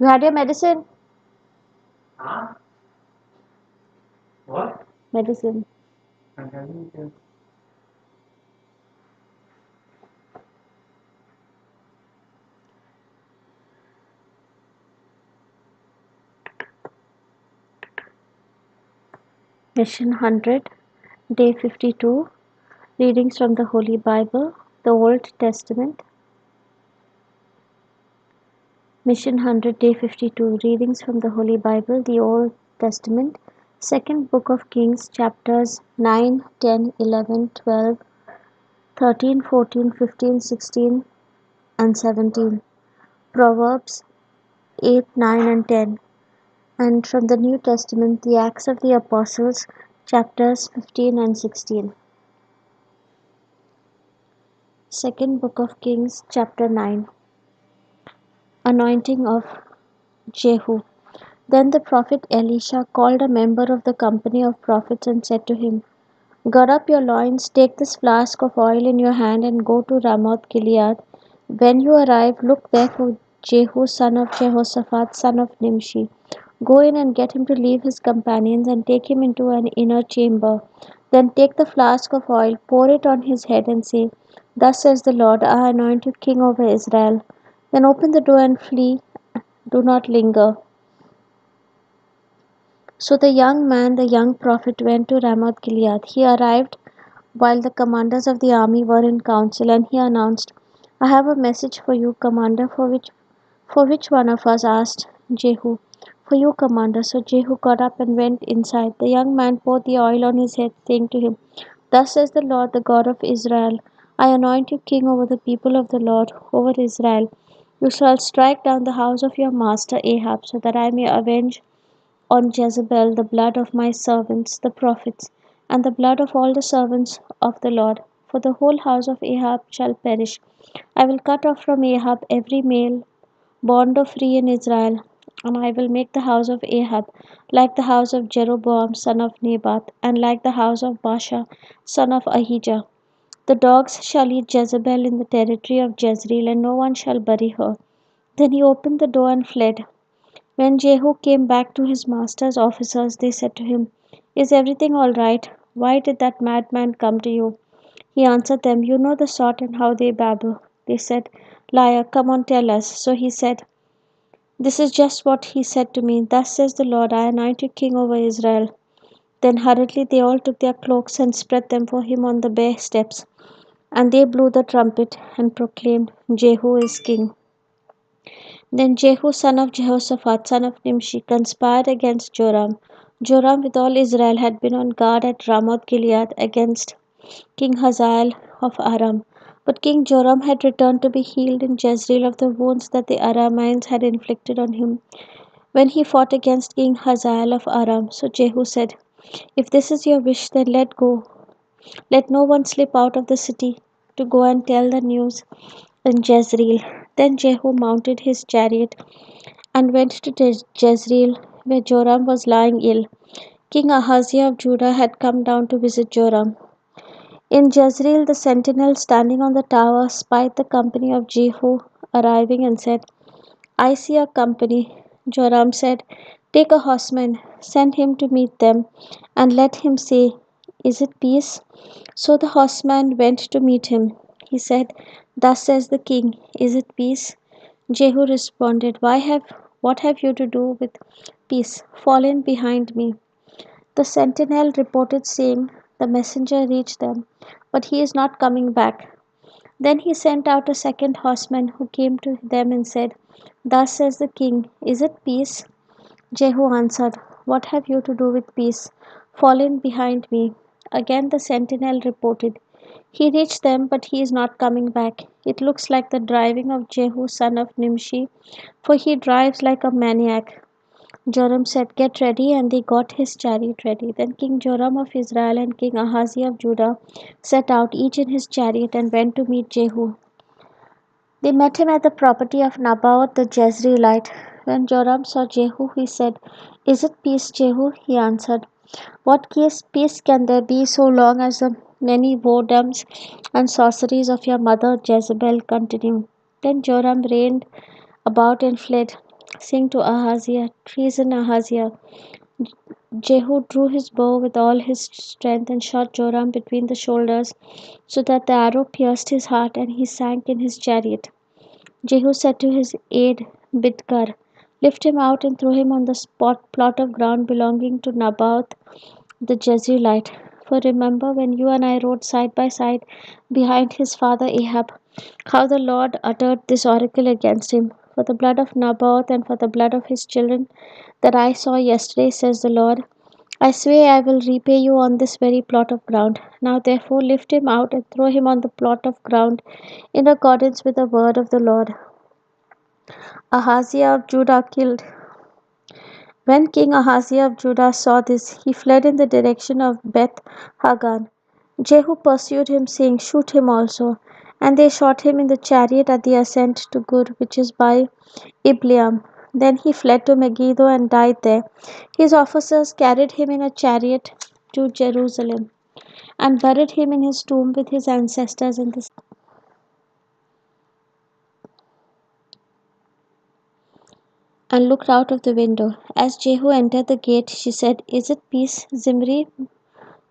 You had your medicine? Huh? What? Medicine. I'm having it. Mission 100, Day 52. Readings from the Holy Bible, the Old Testament. Mission 100, Day 52. Readings from the Holy Bible, the Old Testament. Second Book of Kings, chapters 9, 10, 11, 12, 13, 14, 15, 16, and 17. Proverbs 8, 9, and 10. And from the New Testament, the Acts of the Apostles, chapters 15 and 16. Second Book of Kings, chapter 9. Anointing of Jehu. Then the prophet Elisha called a member of the company of prophets and said to him, Gird up your loins, take this flask of oil in your hand, and go to Ramoth Gilead. When you arrive, look there for Jehu son of Jehoshaphat son of Nimshi. Go in and get him to leave his companions and take him into an inner chamber. Then take the flask of oil, pour it on his head, and say, Thus says the Lord, I anoint you king over Israel. Then open the door and flee, do not linger. So the young man, the young prophet, went to Ramoth Gilead. He arrived while the commanders of the army were in council, and he announced, I have a message for you, commander. For which one of us? Asked Jehu. For you, commander. So Jehu got up and went inside. The young man poured the oil on his head, saying to him, Thus says the Lord, the God of Israel, I anoint you king over the people of the Lord, over Israel. You shall strike down the house of your master Ahab, so that I may avenge on Jezebel the blood of my servants the prophets, and the blood of all the servants of the Lord. For the whole house of Ahab shall perish. I will cut off from Ahab every male, bond or free in Israel, and I will make the house of Ahab like the house of Jeroboam son of Nebat, and like the house of Baasha son of Ahijah. The dogs shall eat Jezebel in the territory of Jezreel, and no one shall bury her. Then he opened the door and fled. When Jehu came back to his master's officers, they said to him, Is everything all right? Why did that madman come to you? He answered them, You know the sort and how they babble. They said, Liar, come on, tell us. So he said, This is just what he said to me. Thus says the Lord, I anoint you king over Israel. Then hurriedly they all took their cloaks and spread them for him on the bare steps. And they blew the trumpet and proclaimed, Jehu is king. Then Jehu son of Jehoshaphat son of Nimshi conspired against Joram. Joram with all Israel had been on guard at Ramoth Gilead against King Hazael of Aram. But King Joram had returned to be healed in Jezreel of the wounds that the Arameans had inflicted on him when he fought against King Hazael of Aram. So Jehu said, If this is your wish, then let go. Let no one slip out of the city to go and tell the news in Jezreel. Then Jehu mounted his chariot and went to Jezreel, where Joram was lying ill. King Ahaziah of Judah had come down to visit Joram. In Jezreel, the sentinel standing on the tower spied the company of Jehu arriving and said, I see a company. Joram said, Take a horseman, send him to meet them, and let him say, Is it peace? So the horseman went to meet him. He said, Thus says the king, Is it peace? Jehu responded, What have you to do with peace? Fall in behind me. The sentinel reported, saying, The messenger reached them, but he is not coming back. Then he sent out a second horseman who came to them and said, Thus says the king, Is it peace? Jehu answered, What have you to do with peace? Fall in behind me. Again the sentinel reported, He reached them, but he is not coming back. It looks like the driving of Jehu son of Nimshi, for he drives like a maniac. Joram said, Get ready, and they got his chariot ready. Then King Joram of Israel and King Ahaziah of Judah set out, each in his chariot, and went to meet Jehu. They met him at the property of Naboth the Jezreelite. When Joram saw Jehu, he said, Is it peace, Jehu? He answered, What peace can there be so long as the many whoredoms and sorceries of your mother Jezebel continue? Then Joram reigned about and fled. saying to Ahaziah, "Treason, Ahaziah." Jehu drew his bow with all his strength and shot Joram between the shoulders, so that the arrow pierced his heart and he sank in his chariot. Jehu said to his aide Bidkar, "Lift him out and throw him on the plot of ground belonging to Naboth the Jezreelite. For remember when you and I rode side by side behind his father Ahab, how the Lord uttered this oracle against him. For the blood of Naboth and for the blood of his children that I saw yesterday, says the Lord, I swear I will repay you on this very plot of ground. Now therefore lift him out and throw him on the plot of ground in accordance with the word of the Lord." Ahaziah of Judah killed. When King Ahaziah of Judah saw this, he fled in the direction of Beth Hagan. Jehu pursued him, saying, "Shoot him also." And they shot him in the chariot at the ascent to Gur, which is by Ibleam. Then he fled to Megiddo and died there. His officers carried him in a chariot to Jerusalem and buried him in his tomb with his ancestors in the and looked out of the window. As Jehu entered the gate, she said, "Is it peace, Zimri,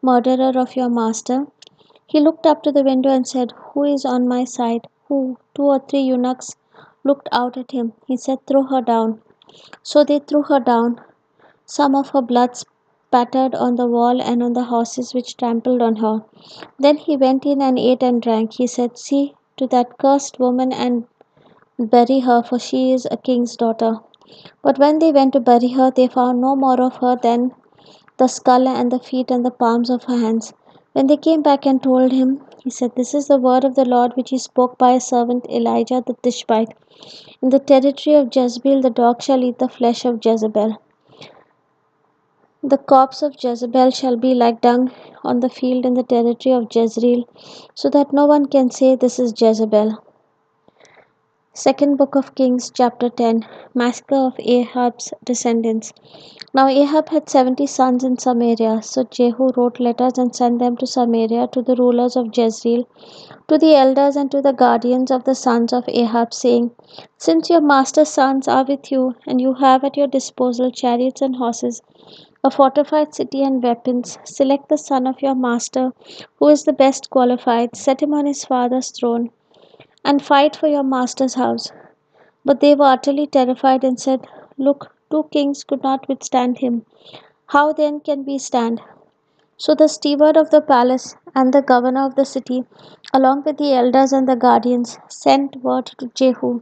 murderer of your master?" He looked up to the window and said, "Who is on my side?" Who? 2 or 3 eunuchs looked out at him. He said, "Throw her down." So they threw her down. Some of her blood spattered on the wall and on the horses which trampled on her. Then he went in and ate and drank. He said, "See to that cursed woman and bury her, for she is a king's daughter." But when they went to bury her, they found no more of her than the skull and the feet and the palms of her hands. When they came back and told him, he said, "This is the word of the Lord which he spoke by his servant Elijah the Tishbite. In the territory of Jezebel the dog shall eat the flesh of Jezebel. The corpse of Jezebel shall be like dung on the field in the territory of Jezreel, so that no one can say, 'This is Jezebel.'" Second Book of Kings, chapter 10. Massacre of Ahab's descendants. Now Ahab had 70 sons in Samaria, so Jehu wrote letters and sent them to Samaria to the rulers of Jezreel, to the elders and to the guardians of the sons of Ahab, saying, "Since your master's sons are with you, and you have at your disposal chariots and horses, a fortified city and weapons, select the son of your master, who is the best qualified, set him on his father's throne, and fight for your master's house." But they were utterly terrified and said, "Look, 2 kings could not withstand him. How then can we stand?" So the steward of the palace and the governor of the city, along with the elders and the guardians, sent word to Jehu,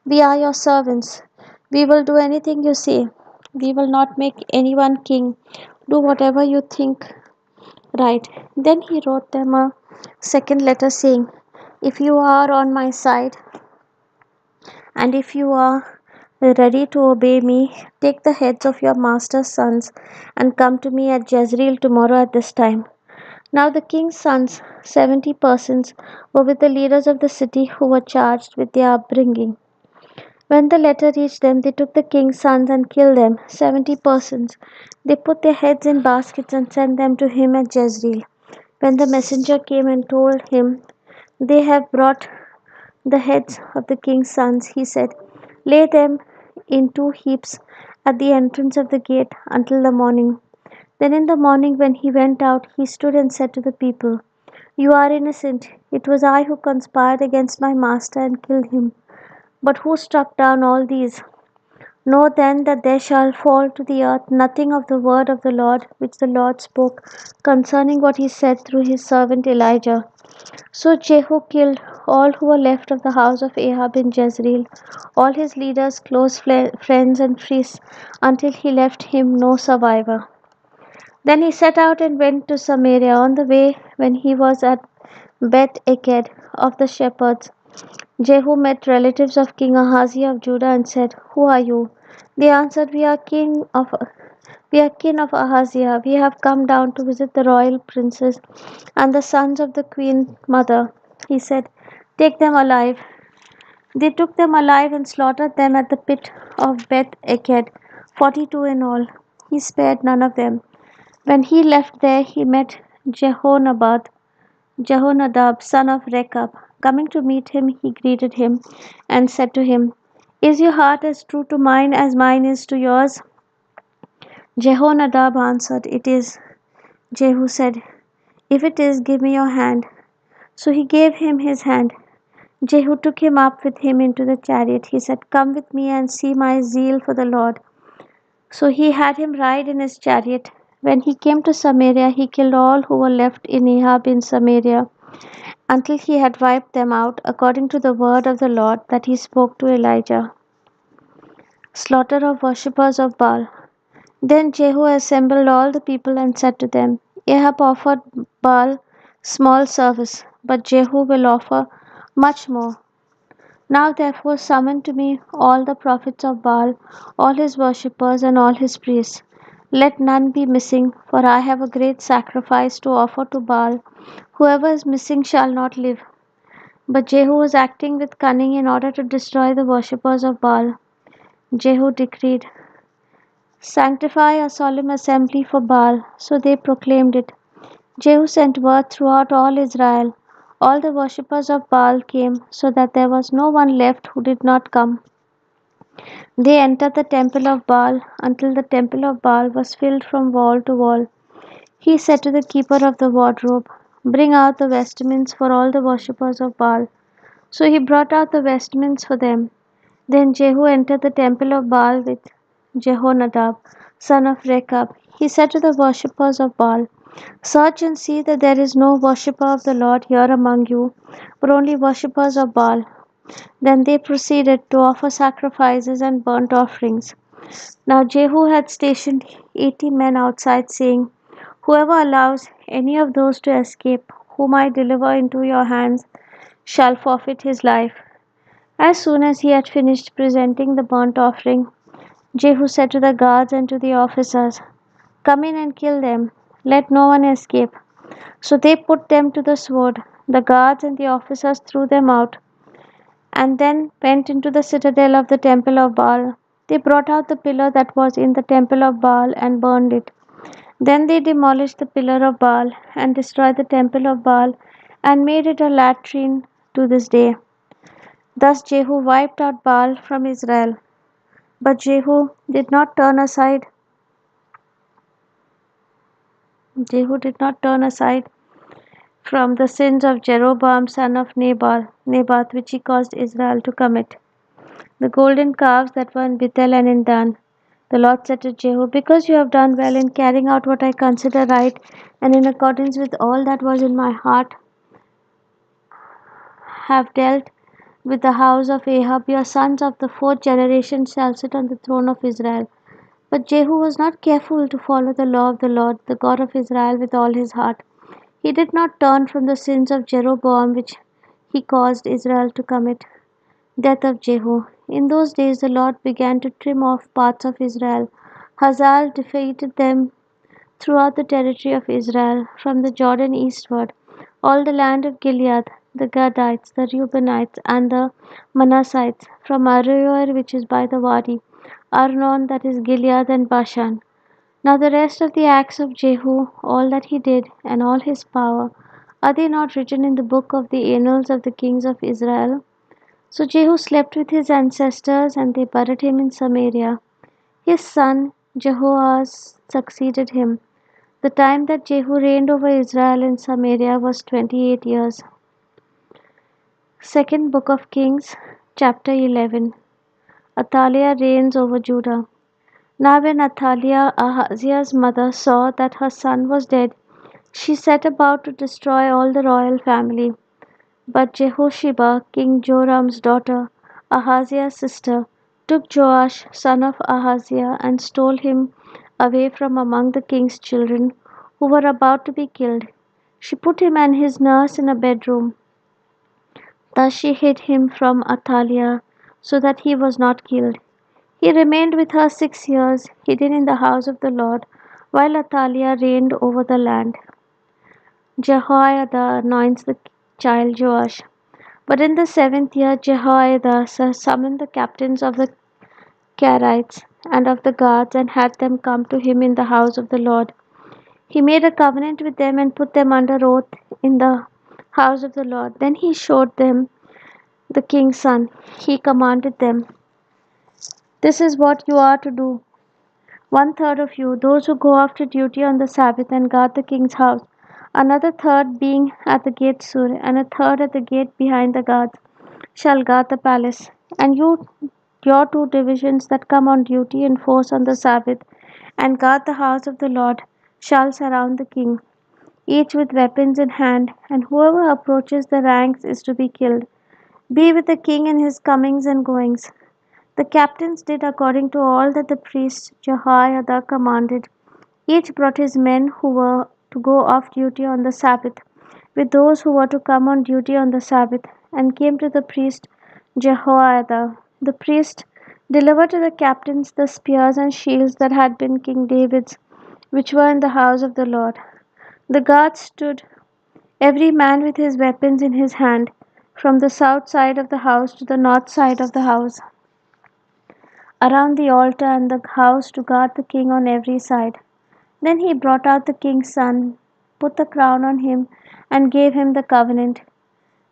"We are your servants. We will do anything you say. We will not make anyone king. Do whatever you think right." Then he wrote them a second letter saying, "If you are on my side, and if you are ready to obey me, take the heads of your master's sons and come to me at Jezreel tomorrow at this time." Now the king's sons, 70 persons, were with the leaders of the city who were charged with their upbringing. When the letter reached them, they took the king's sons and killed them, 70 persons. They put their heads in baskets and sent them to him at Jezreel. When the messenger came and told him, "They have brought the heads of the king's sons," he said, "Lay them in 2 heaps at the entrance of the gate until the morning." Then in the morning, when he went out, he stood and said to the people, "You are innocent. It was I who conspired against my master and killed him. But who struck down all these? Know then that there shall fall to the earth nothing of the word of the Lord which the Lord spoke concerning what he said through his servant Elijah." So Jehu killed all who were left of the house of Ahab in Jezreel, all his leaders, close friends, and priests, until he left him no survivor. Then he set out and went to Samaria. On the way, when he was at Beth Eked of the shepherds, Jehu met relatives of King Ahaziah of Judah and said, "Who are you?" They answered, We are kin of Ahaziah. We have come down to visit the royal princes and the sons of the queen mother." He said, "Take them alive." They took them alive and slaughtered them at the pit of Beth Eked, 42 in all. He spared none of them. When he left there, he met Jehonadab, son of Rechab. Coming to meet him, he greeted him and said to him, Is your heart as true to mine as mine is to yours? Jehonadab answered, It is. Jehu said, If it is, give me your hand. So he gave him his hand. Jehu took him up with him into the chariot. He said, Come with me and see my zeal for the Lord. So he had him ride in his chariot. When he came to Samaria, he killed all who were left in Ahab in Samaria, until he had wiped them out, according to the word of the Lord that he spoke to Elijah. Slaughter of worshippers of Baal. Then Jehu assembled all the people and said to them, Ahab offered Baal small service, but Jehu will offer much more. Now therefore summon to me all the prophets of Baal, all his worshippers, and all his priests. Let none be missing, for I have a great sacrifice to offer to Baal. Whoever is missing shall not live. But Jehu was acting with cunning in order to destroy the worshippers of Baal. Jehu decreed, Sanctify a solemn assembly for Baal. So they proclaimed it. Jehu sent word throughout all Israel. All the worshippers of Baal came, so that there was no one left who did not come. They entered the temple of Baal until the temple of Baal was filled from wall to wall. He said to the keeper of the wardrobe, Bring out the vestments for all the worshippers of Baal. So he brought out the vestments for them. Then Jehu entered the temple of Baal with Jehonadab, son of Rechab. He said to the worshippers of Baal, Search and see that there is no worshipper of the Lord here among you, but only worshippers of Baal. Then they proceeded to offer sacrifices and burnt offerings. Now Jehu had stationed 80 men outside, saying, Whoever allows any of those to escape, whom I deliver into your hands, shall forfeit his life. As soon as he had finished presenting the burnt offering, Jehu said to the guards and to the officers, Come in and kill them. Let no one escape. So they put them to the sword. The guards and the officers threw them out, and then went into the citadel of the temple of Baal. They brought out the pillar that was in the temple of Baal and burned it. Then they demolished the pillar of Baal and destroyed the temple of Baal and made it a latrine to this day. Thus Jehu wiped out Baal from Israel. But Jehu did not turn aside from the sins of Jeroboam son of Nebat, which he caused Israel to commit. The golden calves that were in Bethel and in Dan. The Lord said to Jehu, Because you have done well in carrying out what I consider right, and in accordance with all that was in my heart, have dealt with the house of Ahab, your sons of the fourth generation shall sit on the throne of Israel. But Jehu was not careful to follow the law of the Lord, the God of Israel, with all his heart. He did not turn from the sins of Jeroboam, which he caused Israel to commit. Death of Jehu. In those days the Lord began to trim off parts of Israel. Hazael defeated them throughout the territory of Israel, from the Jordan eastward, all the land of Gilead, the Gadites, the Reubenites, and the Manassites, from Aroer, which is by the Wadi, Arnon, that is Gilead, and Bashan. Now the rest of the acts of Jehu, all that he did, and all his power, are they not written in the book of the annals of the kings of Israel? So Jehu slept with his ancestors, and they buried him in Samaria. His son Jehoahaz succeeded him. The time that Jehu reigned over Israel in Samaria was 28 years. Second Book of Kings, chapter 11. Athaliah reigns over Judah. Now when Athaliah, Ahaziah's mother, saw that her son was dead, she set about to destroy all the royal family. But Jehosheba, King Joram's daughter, Ahaziah's sister, took Joash, son of Ahaziah, and stole him away from among the king's children, who were about to be killed. She put him and his nurse in a bedroom. Thus she hid him from Athaliah, so that he was not killed. He remained with her 6 years, hidden in the house of the Lord, while Athaliah reigned over the land. Jehoiada anoints the child Joash. But in the 7th year Jehoiada summoned the captains of the Carites and of the guards, and had them come to him in the house of the Lord. He made a covenant with them and put them under oath in the house of the Lord. Then he showed them the king's son. He commanded them, This is what you are to do. One third of you, those who go after duty on the Sabbath and guard the king's house, another third being at the gate Sur, and a third at the gate behind the guards, shall guard the palace. And you, your two divisions that come on duty in force on the Sabbath and guard the house of the Lord, shall surround the king, each with weapons in hand, and whoever approaches the ranks is to be killed. Be with the king in his comings and goings. The captains did according to all that the priest Jehoiada commanded. Each brought his men who were to go off duty on the Sabbath, with those who were to come on duty on the Sabbath, and came to the priest Jehoiada. The priest delivered to the captains the spears and shields that had been King David's, which were in the house of the Lord. The guards stood, every man with his weapons in his hand, from the south side of the house to the north side of the house, around the altar and the house to guard the king on every side. Then he brought out the king's son, put the crown on him, and gave him the covenant.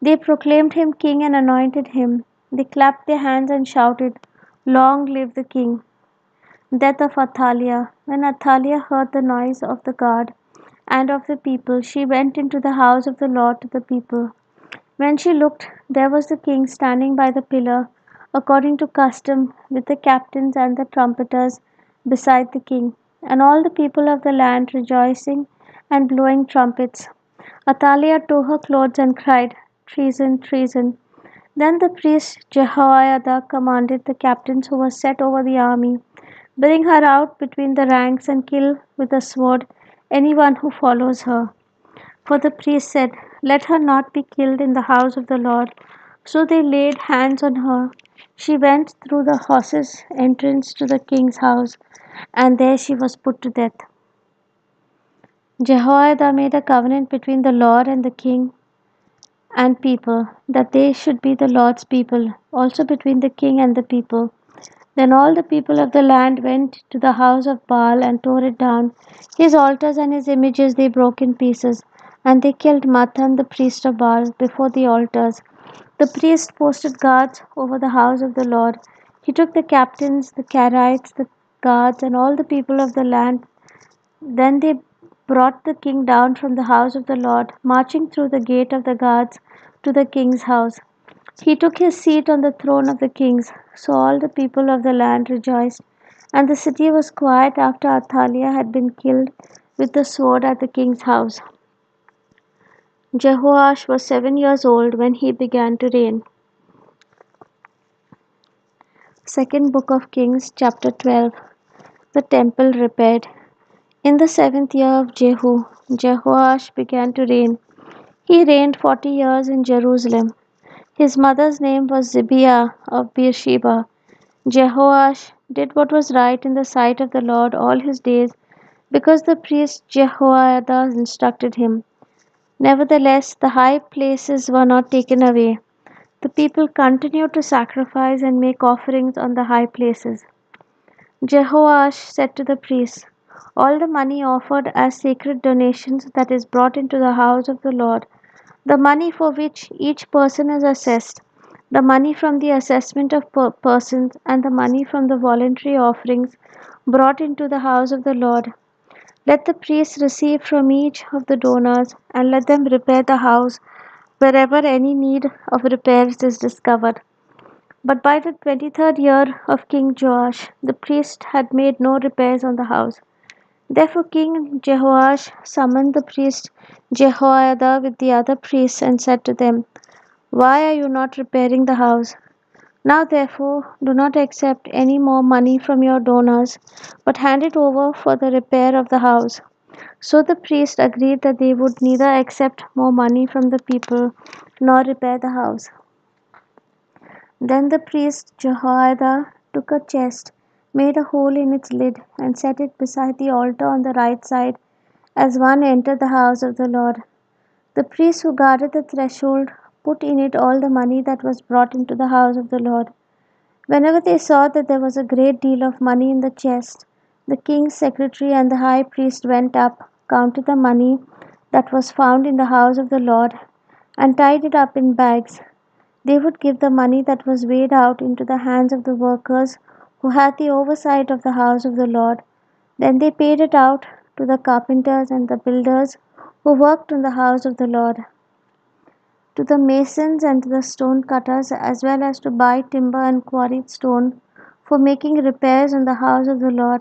They proclaimed him king and anointed him. They clapped their hands and shouted, "Long live the king!" Death of Athaliah. When Athaliah heard the noise of the guard and of the people, she went into the house of the Lord to the people. When she looked, there was the king standing by the pillar, according to custom, with the captains and the trumpeters beside the king, and all the people of the land rejoicing and blowing trumpets. Athaliah tore her clothes and cried, "Treason, treason!" Then the priest Jehoiada commanded the captains who were set over the army, "Bring her out between the ranks and kill with the sword anyone who follows her." For the priest said, "Let her not be killed in the house of the Lord." So they laid hands on her. She went through the horses' entrance to the king's house, and there she was put to death. Jehoiada made a covenant between the Lord and the king and people, that they should be the Lord's people, also between the king and the people. Then all the people of the land went to the house of Baal and tore it down. His altars and his images they broke in pieces, and they killed Mathan the priest of Baal before the altars. The priest posted guards over the house of the Lord. He took the captains, the Carites, the guards, and all the people of the land. Then they brought the king down from the house of the Lord, marching through the gate of the guards to the king's house. He took his seat on the throne of the kings. So all the people of the land rejoiced, and the city was quiet after Athaliah had been killed with the sword at the king's house. Jehoash was 7 years old when he began to reign. Second Book of Kings, chapter 12. The temple repaired. In the 7th year of Jehu, Jehoash began to reign. He reigned 40 years in Jerusalem. His mother's name was Zibiah of Beersheba. Jehoash did what was right in the sight of the Lord all his days, because the priest Jehoiada instructed him. Nevertheless, the high places were not taken away. The people continued to sacrifice and make offerings on the high places. Jehoash said to the priests, "All the money offered as sacred donations that is brought into the house of the Lord, the money for which each person is assessed, the money from the assessment of persons, and the money from the voluntary offerings brought into the house of the Lord, let the priests receive from each of the donors, and let them repair the house wherever any need of repairs is discovered." But by the 23rd year of King Joash, the priest had made no repairs on the house. Therefore King Jehoash summoned the priest Jehoiada with the other priests and said to them, "Why are you not repairing the house? Now therefore do not accept any more money from your donors, but hand it over for the repair of the house." So the priests agreed that they would neither accept more money from the people nor repair the house. Then the priest Jehoiada took a chest, made a hole in its lid, and set it beside the altar on the right side as one entered the house of the Lord. The priests who guarded the threshold put in it all the money that was brought into the house of the Lord. Whenever they saw that there was a great deal of money in the chest, the king's secretary and the high priest went up, counted the money that was found in the house of the Lord, and tied it up in bags. They would give the money that was weighed out into the hands of the workers who had the oversight of the house of the Lord. Then they paid it out to the carpenters and the builders who worked on the house of the Lord, to the masons and to the stone cutters, as well as to buy timber and quarried stone for making repairs on the house of the Lord,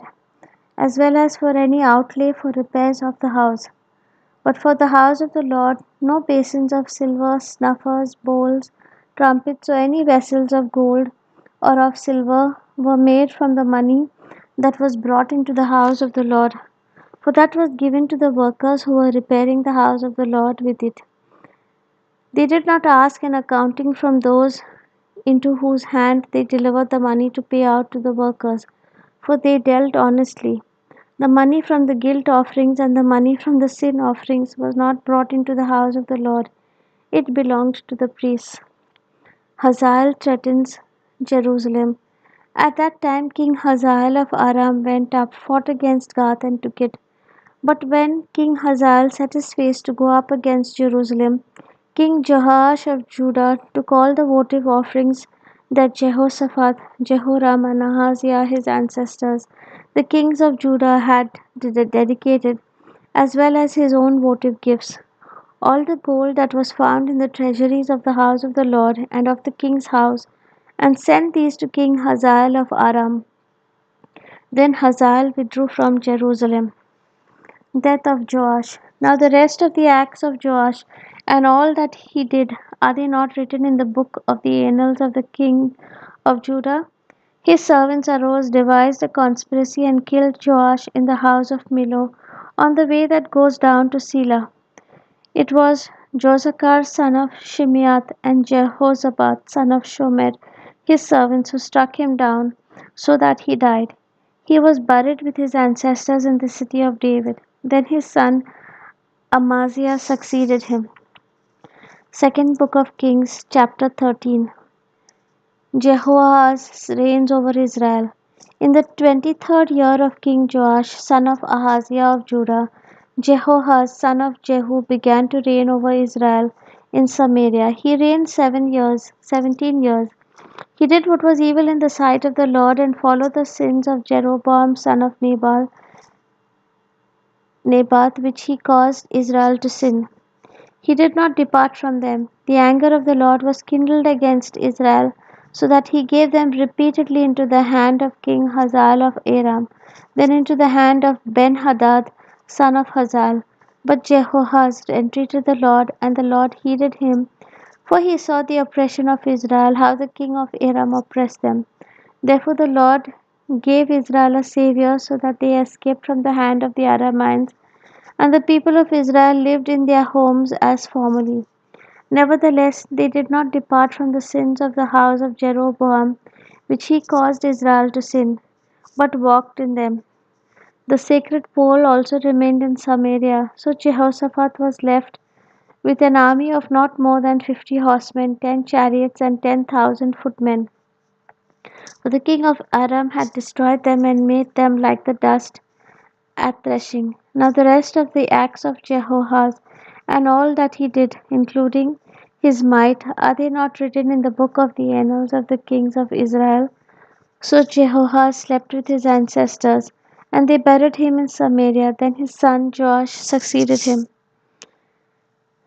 as well as for any outlay for repairs of the house. But for the house of the Lord no basins of silver, snuffers, bowls, trumpets, or any vessels of gold or of silver were made from the money that was brought into the house of the Lord, for that was given to the workers who were repairing the house of the Lord with it. They did not ask an accounting from those into whose hand they delivered the money to pay out to the workers, for they dealt honestly. The money from the guilt offerings and the money from the sin offerings was not brought into the house of the Lord. It belonged to the priests. Hazael threatens Jerusalem. At that time King Hazael of Aram went up, fought against Gath, and took it. But when King Hazael set his face to go up against Jerusalem, King Jehoash of Judah took all the votive offerings that Jehoshaphat, Jehoram, and Ahaziah his ancestors, the kings of Judah, had dedicated, as well as his own votive gifts, all the gold that was found in the treasuries of the house of the Lord and of the king's house, and sent these to King Hazael of Aram. Then Hazael withdrew from Jerusalem. Death of Joash. Now the rest of the acts of Joash and all that he did, are they not written in the book of the annals of the king of Judah? His servants arose, devised a conspiracy, and killed Joash in the house of Millo, on the way that goes down to Selah. It was Josachar son of Shimeath and Jehozabad son of Shomer, his servants, who struck him down, so that he died. He was buried with his ancestors in the city of David. Then his son Amaziah succeeded him. Second Book of Kings, chapter 13. Jehoahaz reigns over Israel. In the 23rd year of King Joash, son of Ahaziah of Judah, Jehoahaz, son of Jehu, began to reign over Israel in Samaria. He reigned 17 years. He did what was evil in the sight of the Lord and followed the sins of Jeroboam, son of Nebath, which he caused Israel to sin. He did not depart from them. The anger of the Lord was kindled against Israel, so that he gave them repeatedly into the hand of King Hazael of Aram, then into the hand of Ben-Hadad, son of Hazael. But Jehoahaz entreated the Lord, and the Lord heeded him, for he saw the oppression of Israel, how the king of Aram oppressed them. Therefore the Lord gave Israel a Saviour, so that they escaped from the hand of the Arameans, and the people of Israel lived in their homes as formerly. Nevertheless, they did not depart from the sins of the house of Jeroboam, which he caused Israel to sin, but walked in them. The sacred pole also remained in Samaria. So Jehoshaphat was left with an army of not more than 50 horsemen, 10 chariots, and 10,000 footmen. For the king of Aram had destroyed them and made them like the dust at threshing. Now the rest of the acts of Jehoahaz and all that he did, including his might, are they not written in the book of the annals of the kings of Israel? So Jehoahaz slept with his ancestors, and they buried him in Samaria. Then his son Joash succeeded him.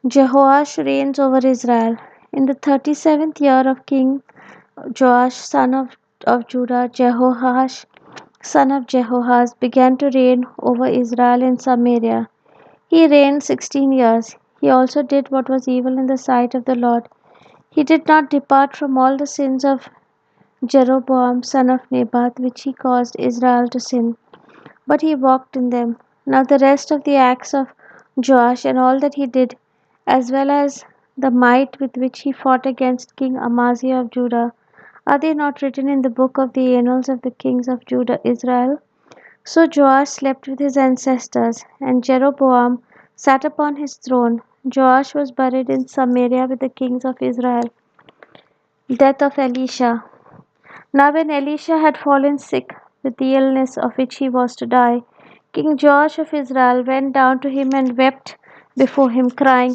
Jehoash reigns over Israel. In the 37th year of King Joash, son of Judah, Jehoash, son of Jehoahaz, began to reign over Israel in Samaria. He reigned 16 years. He also did what was evil in the sight of the Lord. He did not depart from all the sins of Jeroboam, son of Nebath, which he caused Israel to sin, but he walked in them. Now the rest of the acts of Joash and all that he did, as well as the might with which he fought against King Amaziah of Judah, are they not written in the book of the annals of the kings of Judah, Israel? So Joash slept with his ancestors, and Jeroboam sat upon his throne. Joash was buried in Samaria with the kings of Israel. Death of Elisha. Now when Elisha had fallen sick with the illness of which he was to die, King Joash of Israel went down to him and wept before him, crying,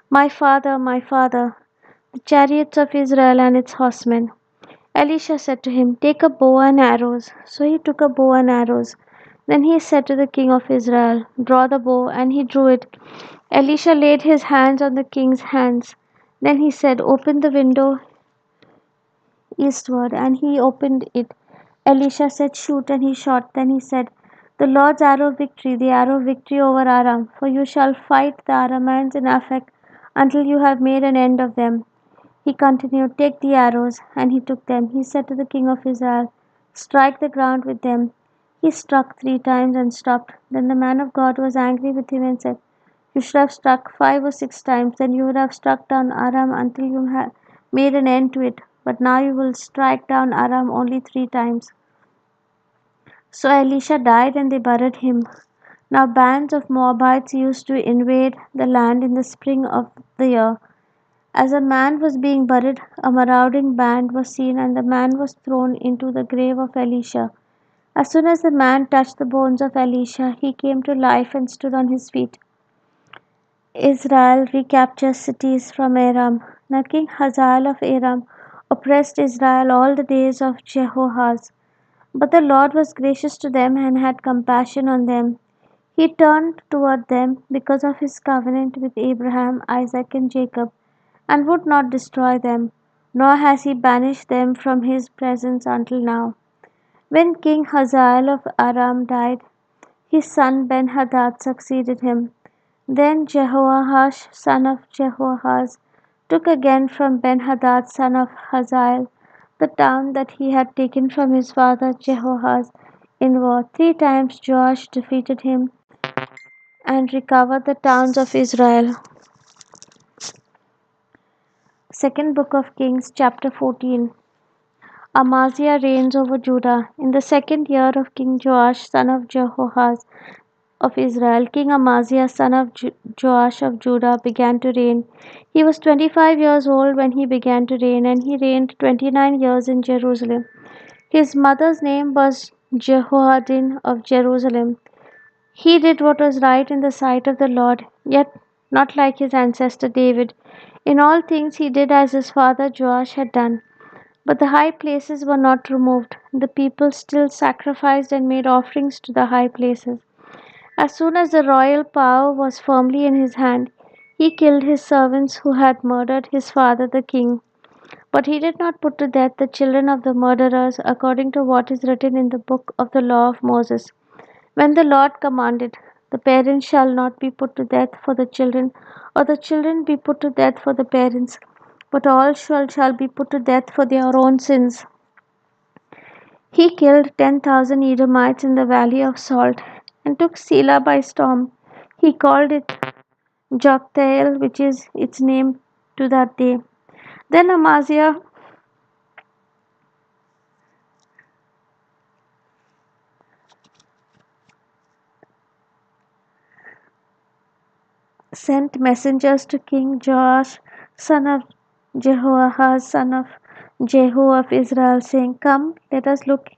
my father, the chariots of Israel and its horsemen. Elisha said to him, "Take a bow and arrows." So he took a bow and arrows. Then he said to the king of Israel, "Draw the bow," and he drew it. Elisha laid his hands on the king's hands. Then he said, "Open the window eastward," and he opened it. Elisha said, "Shoot," and he shot. Then he said, "The Lord's arrow of victory, the arrow of victory over Aram, for you shall fight the Arameans in Aphek until you have made an end of them." He continued, "Take the arrows," and he took them. He said to the king of Israel, "Strike the ground with them." He struck 3 times and stopped. Then the man of God was angry with him and said, "You should have struck 5 or 6 times, then you would have struck down Aram until you had made an end to it. But now you will strike down Aram only 3 times." So Elisha died and they buried him. Now bands of Moabites used to invade the land in the spring of the year. As a man was being buried, a marauding band was seen, and the man was thrown into the grave of Elisha. As soon as the man touched the bones of Elisha, he came to life and stood on his feet. Israel recaptures cities from Aram. Now King Hazael of Aram oppressed Israel all the days of Jehoahaz. But the Lord was gracious to them and had compassion on them. He turned toward them because of his covenant with Abraham, Isaac, and Jacob, and would not destroy them, nor has he banished them from his presence until now. When King Hazael of Aram died, his son Ben-Hadad succeeded him. Then Jehoash son of Jehoahaz took again from Ben-Hadad son of Hazael the town that he had taken from his father Jehoahaz in war. 3 times Joash defeated him and recovered the towns of Israel. Second Book of Kings, chapter 14. Amaziah reigns over Judah. In the 2nd year of King Joash, son of Jehoahaz of Israel, King Amaziah, son of Joash of Judah, began to reign. He was 25 years old when he began to reign, and he reigned 29 years in Jerusalem. His mother's name was Jehoadin of Jerusalem. He did what was right in the sight of the Lord, yet not like his ancestor David. In all things he did as his father Joash had done. But the high places were not removed. The people still sacrificed and made offerings to the high places. As soon as the royal power was firmly in his hand, he killed his servants who had murdered his father the king. But he did not put to death the children of the murderers according to what is written in the book of the law of Moses. When the Lord commanded, "The parents shall not be put to death for the children, or the children be put to death for the parents, but all shall be put to death for their own sins." He killed 10,000 Edomites in the valley of Salt and took Selah by storm. He called it Joktheel, which is its name to that day. Then Amaziah sent messengers to King Joash, son of Jehoahaz, son of Jehu of Israel, saying, "Come, let us look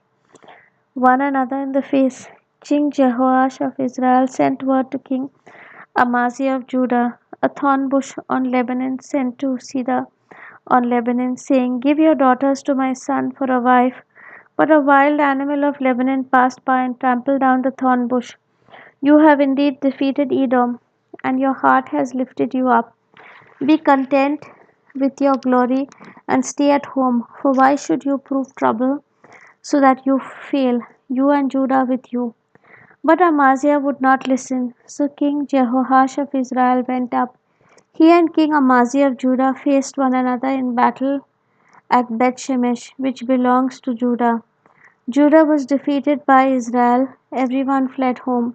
one another in the face." King Jehoash of Israel sent word to King Amaziah of Judah, a thorn bush on Lebanon sent to Cedar on Lebanon, saying, "Give your daughters to my son for a wife." But a wild animal of Lebanon passed by and trampled down the thorn bush. "You have indeed defeated Edom, and your heart has lifted you up. Be content with your glory and stay at home, for why should you prove trouble so that you fail, you and Judah with you?" But Amaziah would not listen. So King Jehoash of Israel went up. He and King Amaziah of Judah faced one another in battle at Bethshemesh, which belongs to Judah. Judah was defeated by Israel. Everyone fled home.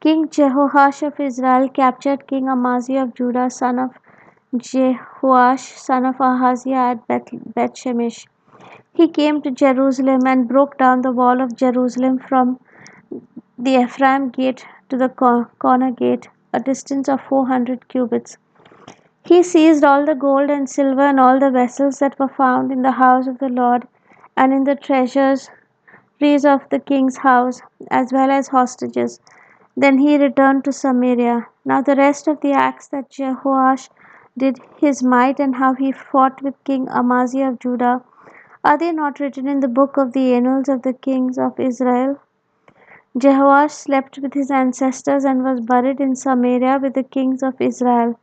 King Jehoash of Israel captured King Amaziah of Judah, son of Jehoash, son of Ahaziah, at Bethshemesh. He came to Jerusalem and broke down the wall of Jerusalem from the Ephraim gate to the corner gate, a distance of 400 cubits. He seized all the gold and silver and all the vessels that were found in the house of the Lord and in the treasuries of the king's house, as well as hostages. Then he returned to Samaria. Now the rest of the acts that Jehoash did, his might, and how he fought with King Amaziah of Judah, Are they not written in the book of the annals of the kings of Israel? Jehoash slept with his ancestors and was buried in Samaria with the kings of Israel.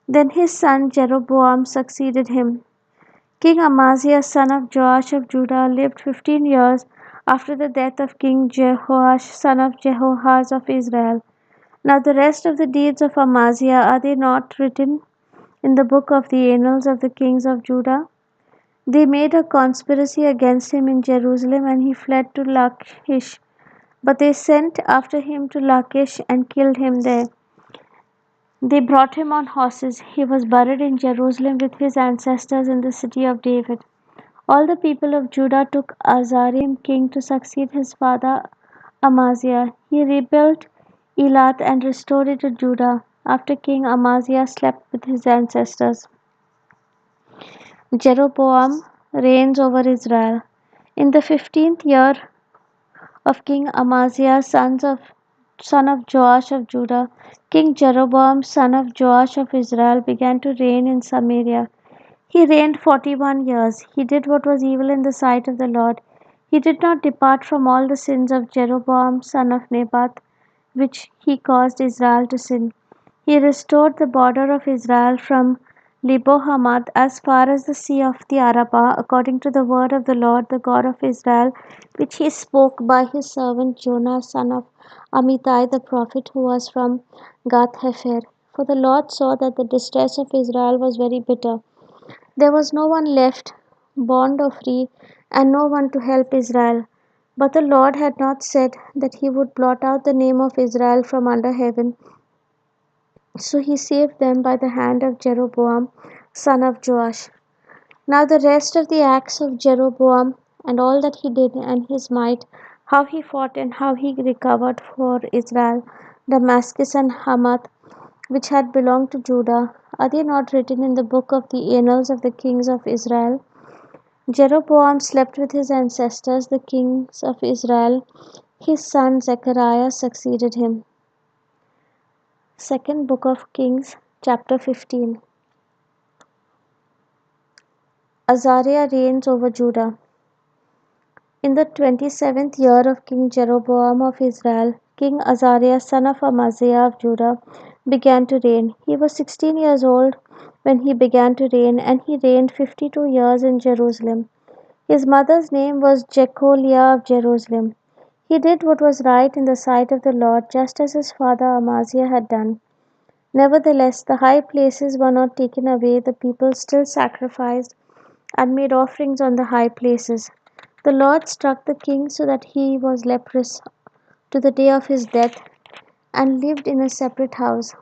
Then his son Jeroboam succeeded him. King Amaziah, son of Joash of Judah, lived 15 years after the death of King Jehoash, son of Jehoahaz of Israel. Now the rest of the deeds of Amaziah, are they not written in the book of the annals of the kings of Judah? They made a conspiracy against him in Jerusalem, and he fled to Lachish. But they sent after him to Lachish and killed him there. They brought him on horses. He was buried in Jerusalem with his ancestors in the city of David. All the people of Judah took Azariah king to succeed his father Amaziah. He rebuilt Elath and restored it to Judah after King Amaziah slept with his ancestors. Jeroboam reigns over Israel. In the 15th year of King Amaziah, son of Joash of Judah, King Jeroboam, son of Joash of Israel, began to reign in Samaria. He reigned 41 years. He did what was evil in the sight of the Lord. He did not depart from all the sins of Jeroboam, son of Nebat, which he caused Israel to sin. He restored the border of Israel from Lebo-hamath as far as the sea of the Arabah, according to the word of the Lord, the God of Israel, which he spoke by his servant Jonah, son of Amittai the prophet, who was from Gath-hepher. For the Lord saw that the distress of Israel was very bitter. There was no one left, bond or free, and no one to help Israel. But the Lord had not said that he would blot out the name of Israel from under heaven. So he saved them by the hand of Jeroboam, son of Joash. Now the rest of the acts of Jeroboam, and all that he did, and his might, how he fought and how he recovered for Israel Damascus and Hamath, which had belonged to Judah, are they not written in the book of the annals of the kings of Israel? Jeroboam slept with his ancestors, the kings of Israel. His son Zechariah succeeded him. Second Book of Kings, chapter 15. Azariah reigns over Judah. In the 27th year of King Jeroboam of Israel, King Azariah, son of Amaziah of Judah, began to reign. He was 16 years old when he began to reign, and he reigned 52 years in Jerusalem. His mother's name was Jecholiah of Jerusalem. He did what was right in the sight of the Lord, just as his father Amaziah had done. Nevertheless, the high places were not taken away. The people still sacrificed and made offerings on the high places. The Lord struck the king so that he was leprous to the day of his death and lived in a separate house.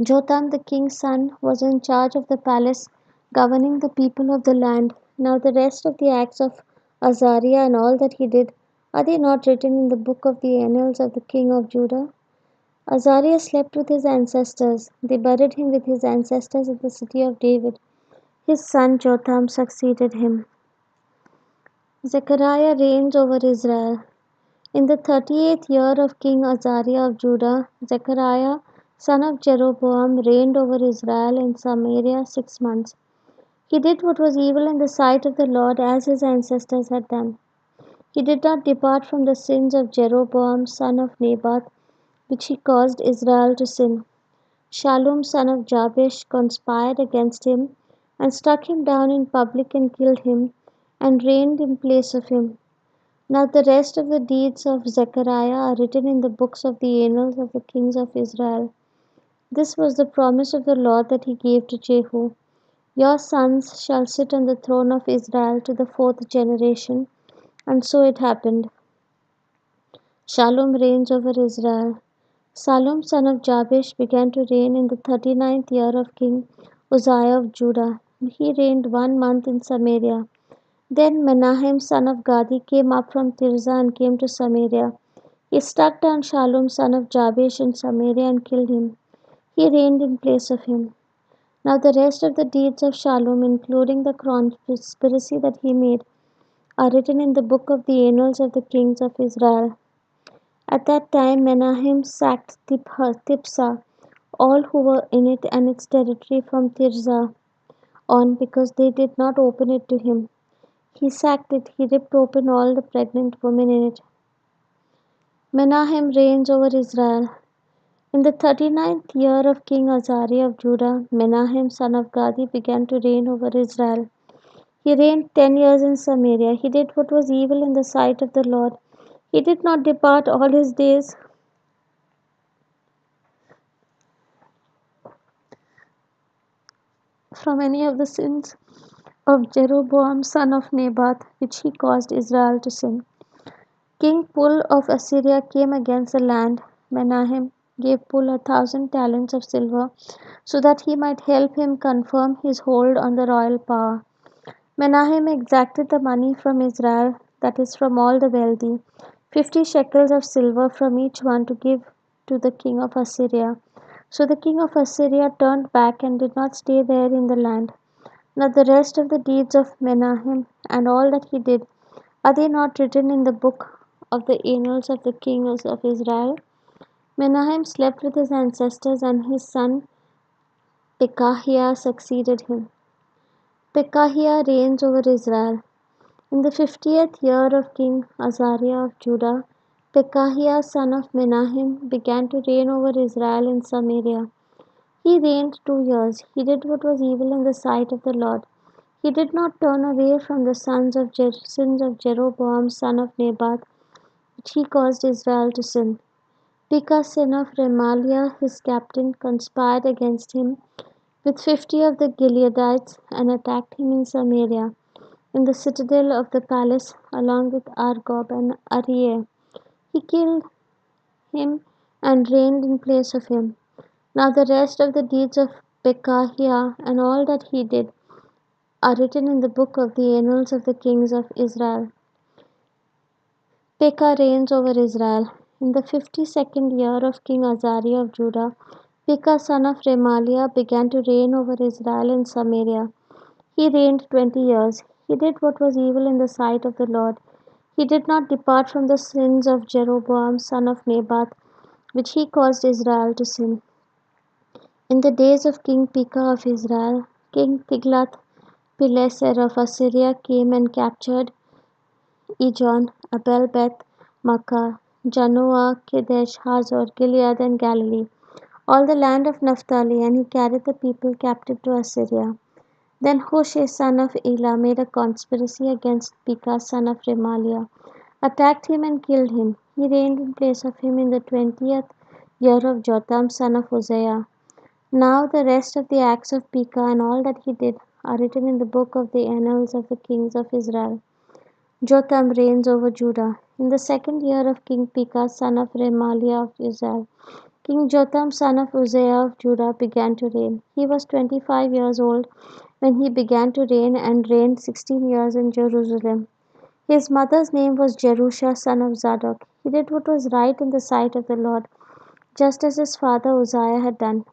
Jotham, the king's son, was in charge of the palace, governing the people of the land. Now, the rest of the acts of Azariah and all that he did, are they not written in the book of the annals of the king of Judah? Azariah slept with his ancestors. They buried him with his ancestors in the city of David. His son Jotham succeeded him. Zechariah reigns over Israel. In the 38th year of King Azariah of Judah, Zechariah, son of Jeroboam, reigned over Israel in Samaria 6 months. He did what was evil in the sight of the Lord, as his ancestors had done. He did not depart from the sins of Jeroboam, son of Nebat, which he caused Israel to sin. Shallum, son of Jabesh, conspired against him, and struck him down in public and killed him, and reigned in place of him. Now the rest of the deeds of Zechariah are written in the books of the annals of the kings of Israel. This was the promise of the Lord that he gave to Jehu. Your sons shall sit on the throne of Israel to the 4th generation. And so it happened. Shallum reigns over Israel. Shallum, son of Jabesh, began to reign in the 39th year of King Uzziah of Judah. He reigned 1 month in Samaria. Then Menahem, son of Gadi, came up from Tirzah and came to Samaria. He struck down Shallum, son of Jabesh, in Samaria and killed him. He reigned in place of him. Now the rest of the deeds of Shallum, including the conspiracy that he made, are written in the book of the annals of the kings of Israel. At that time Menahem sacked Tipsah, all who were in it and its territory from Tirzah on, because they did not open it to him. He sacked it, he ripped open all the pregnant women in it. Menahem reigns over Israel. In the 39th year of King Azariah of Judah, Menahem son of Gadi began to reign over Israel. He reigned 10 years in Samaria. He did what was evil in the sight of the Lord. He did not depart all his days from any of the sins of Jeroboam son of Nebat, which he caused Israel to sin. King Pul of Assyria came against the land. Menahem gave Pul 1,000 talents of silver, so that he might help him confirm his hold on the royal power. Menahem exacted the money from Israel, that is, from all the wealthy, 50 shekels of silver from each one to give to the king of Assyria. So the king of Assyria turned back and did not stay there in the land. Now the rest of the deeds of Menahem and all that he did, are they not written in the book of the annals of the kings of Israel? Menahem slept with his ancestors, and his son Pekahiah succeeded him. Pekahiah reigns over Israel. In the 50th year of King Azariah of Judah, Pekahiah son of Menahem began to reign over Israel in Samaria. He reigned 2 years. He did what was evil in the sight of the Lord. He did not turn away from the sins of Jeroboam son of Nebat, which he caused Israel to sin. Pekah son of Remaliah, his captain, conspired against him with 50 of the Gileadites and attacked him in Samaria, in the citadel of the palace, along with Argob and Arieh. He killed him and reigned in place of him. Now the rest of the deeds of Pekahiah and all that he did are written in the book of the annals of the kings of Israel. Pekah reigns over Israel. In the 52nd year of King Azariah of Judah, Pekah son of Remaliah began to reign over Israel in Samaria. He reigned 20 years. He did what was evil in the sight of the Lord. He did not depart from the sins of Jeroboam son of Nebat, which he caused Israel to sin. In the days of King Pekah of Israel, King Tiglath-Pileser of Assyria came and captured Ijon, Abel Beth Makkah, Janoah, Kedesh, Hazor, Gilead, and Galilee, all the land of Naphtali, and he carried the people captive to Assyria. Then Hoshea son of Elah made a conspiracy against Pekah son of Remaliah, attacked him and killed him. He reigned in place of him in the 20th year of Jotham son of Uzziah. Now the rest of the acts of Pekah and all that he did are written in the book of the annals of the kings of Israel. Jotham reigns over Judah. In the 2nd year of King Pekah son of Remaliah of Israel, King Jotham son of Uzziah of Judah began to reign. He was 25 years old when he began to reign and reigned 16 years in Jerusalem. His mother's name was Jerusha son of Zadok. He did what was right in the sight of the Lord, just as his father Uzziah had done.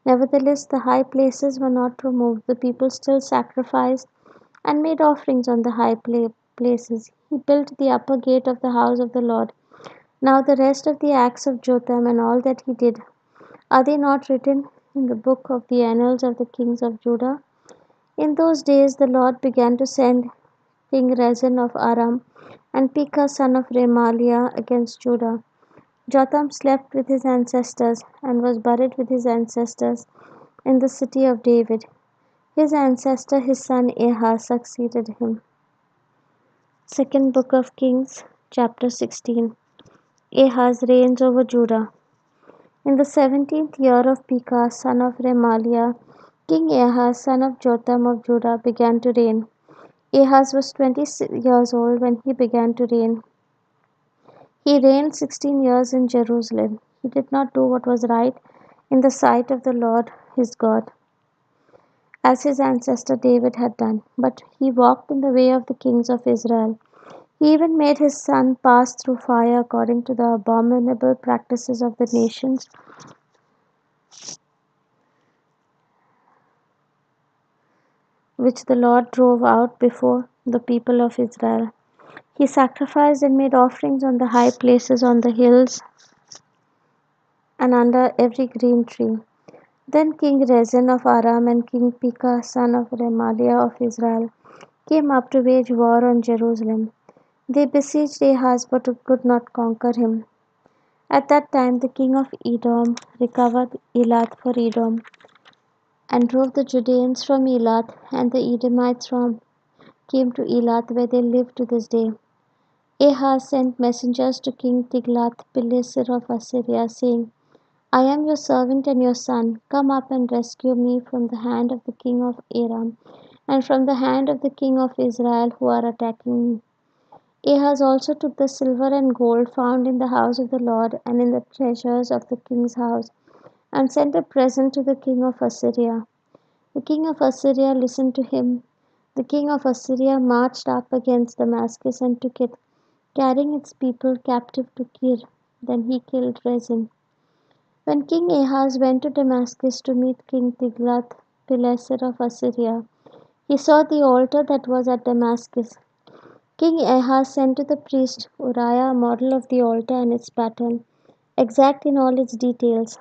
Nevertheless, the high places were not removed. The people still sacrificed and made offerings on the high places. He built the upper gate of the house of the Lord. Now the rest of the acts of Jotham and all that he did, are they not written in the book of the annals of the kings of Judah? In those days the Lord began to send King Rezin of Aram and Pekah son of Remaliah against Judah. Jotham slept with his ancestors and was buried with his ancestors in the city of David. His ancestor, his son Ahaz, succeeded him. Second Book of Kings, chapter 16. Ahaz reigns over Judah. In the 17th year of Pekah, son of Remaliah, King Ahaz, son of Jotham of Judah, began to reign. Ahaz was 20 years old when he began to reign. He reigned 16 years in Jerusalem. He did not do what was right in the sight of the Lord his God, as his ancestor David had done, but he walked in the way of the kings of Israel. He even made his son pass through fire according to the abominable practices of the nations which the Lord drove out before the people of Israel. He sacrificed and made offerings on the high places, on the hills, and under every green tree. Then King Rezin of Aram and King Pekah son of Remaliah of Israel came up to wage war on Jerusalem. They besieged Ahaz but could not conquer him. At that time the king of Edom recovered Elath for Edom, and drove the Judeans from Elath, and the Edomites from came to Elath, where they live to this day. Ahaz sent messengers to King Tiglath-Pileser of Assyria, saying, I am your servant and your son. Come up and rescue me from the hand of the king of Aram, and from the hand of the king of Israel who are attacking me. Ahaz also took the silver and gold found in the house of the Lord and in the treasures of the king's house, and sent a present to the king of Assyria. The king of Assyria listened to him. The king of Assyria marched up against Damascus and took it, carrying its people captive to Kir. Then he killed Rezin. When King Ahaz went to Damascus to meet King Tiglath-Pileser of Assyria, he saw the altar that was at Damascus. King Ahaz sent to the priest Uriah a model of the altar and its pattern, exact in all its details.